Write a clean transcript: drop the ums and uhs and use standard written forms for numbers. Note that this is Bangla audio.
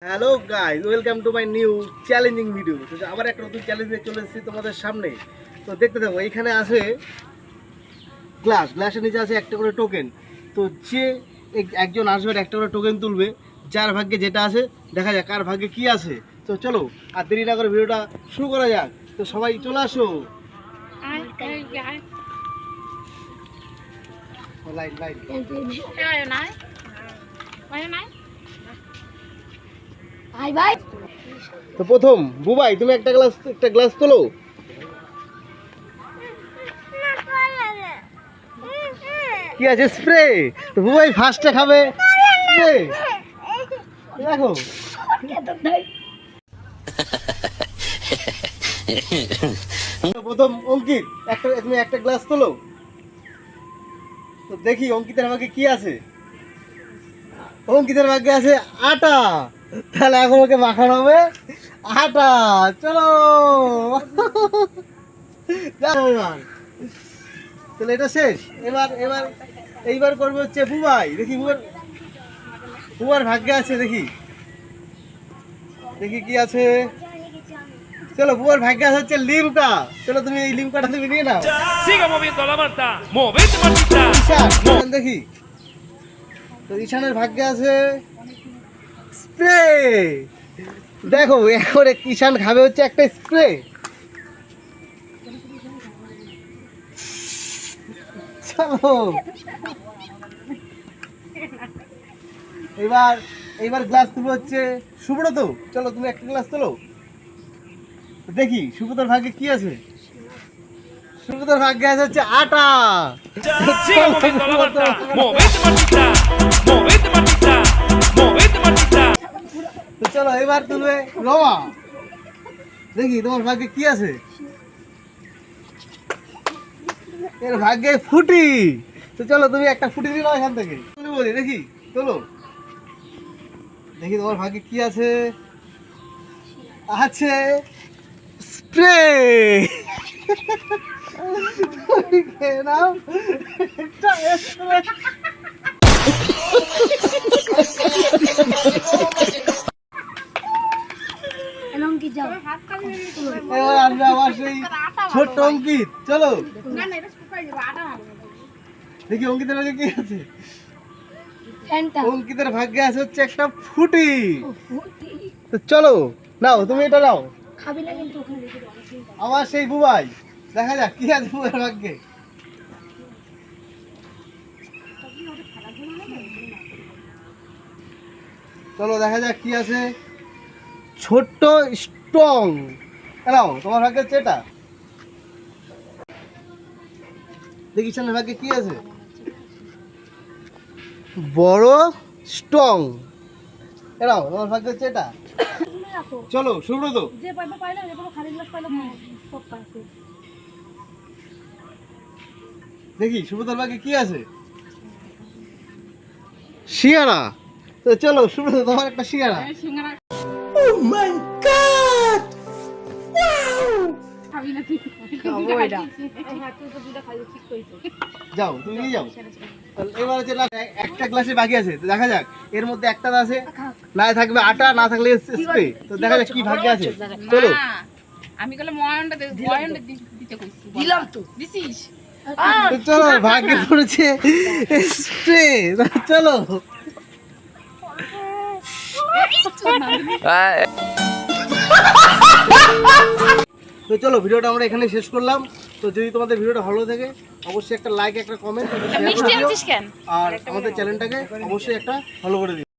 Hello guys, welcome to my new challenging video. তো আবার একটা নতুন চ্যালেঞ্জ নিয়ে চলে এসেছি তোমাদের সামনে। তো দেখতে থাকো, এইখানে আছে গ্লাসের নিচে আছে একটা করে টোকেন। তো যে একজন আসবে একটা করে টোকেন তুলবে, যার ভাগ্যে যেটা আছে দেখা যাক কার ভাগ্যে কি আছে। তো চলো আর দেরি না করে ভিডিওটা শুরু করা যাক। তো সবাই চলে আসো। তো প্রথম বুবাই, তুমি একটা গ্লাস তোলো। কি আছে? স্প্রে। তো বুবাই ফার্স্টে খাবে স্প্রে। দেখো প্রথম অঙ্কিত, তুমি একটা গ্লাস তোলো। তো দেখি অঙ্কিতের ভাগ্যে কি আছে। অঙ্কিতের ভাগ্যে আছে আটা। তাহলে এখন ওকে মাখানো হবে আটা। চলো তাহলে এটা শেষ। এইবার করবে হচ্ছে বুবাই। দেখি বুবার ভাগ্যে আছে, দেখি কি আছে। চলো, বুবার ভাগ্যে আছে হচ্ছে লিমকা। চলো তুমি এই লিমকাটা তুমি নিয়ে নাও। দেখি তো ঈশানের ভাগ্যে আছে স্প্রে। দেখো এখন ঈশান খাবে হচ্ছে একটা স্প্রে। চলো এইবার গ্লাস তুলো হচ্ছে সুব্রত। চলো তুমি একটা গ্লাস তোলো। দেখি সুব্রতর ভাগ্যে কি আছে। সুব্রতর ভাগ্যে আছে হচ্ছে আটা। চলো এবার তুলবে রমা। দেখি তোমার ভাগ্যে কি আছে। এর ভাগ্যে ফুটি। তো চলো তুমি একটা ফুটি দিও এখান থেকে। বলি দেখি চলো, দেখি তোমার ভাগ্যে কি আছে। আছে স্প্রে। খেয়ে নাও একটা স্প্রে। এবার আসবে আমার সেই ছোট্ট অঙ্কিত। চলো দেখি অঙ্কিতের ভাগ্যে কি আছে। অঙ্কিতের ভাগ্যে আছে হচ্ছে একটা ফুটি। তো চলো নাও তুমি এটা নাও। আমার সেই বুবাই, দেখা যাক কি আছে বুবার ভাগ্যে। চলো দেখা যাক কি আছে। ছোট্ট স্ট্রং। নাও তোমার ভাগ্যে হচ্ছে এটা। দেখি সামনে ভাগ্যে কি আছে। বড় স্ট্রং। নাও তোমার ভাগ্যে হচ্ছে এটা। চলো সুব্রত। দেখি সুব্রতর ভাগ্যে কি আছে। শিয়ারা। তো চলো সুব্রত তোমার একটা শিয়ারা। Oh my God! যাও তুমি নিয়ে যাও। এবার হচ্ছে একটা গ্লাসে বাকি আছে। তো দেখা যাক এর মধ্যে একটা আছে, না থাকবে আটা, না থাকলে স্প্রে। তো দেখা যাক কি ভাগ্যে আছে। চলো আমি কইলে ময়নটা দিতে কইছি। দিলাম তো দিছিস। চলো ভাগ্যে পড়েছে স্প্রে। চলো তো চলো ভিডিওটা আমরা এখানে শেষ করলাম। তো যদি তোমাদের ভিডিওটা ভালো থাকে অবশ্যই একটা লাইক, একটা কমেন্ট, আর আমাদের চ্যানেলটাকে অবশ্যই একটা ফলো করে দিও।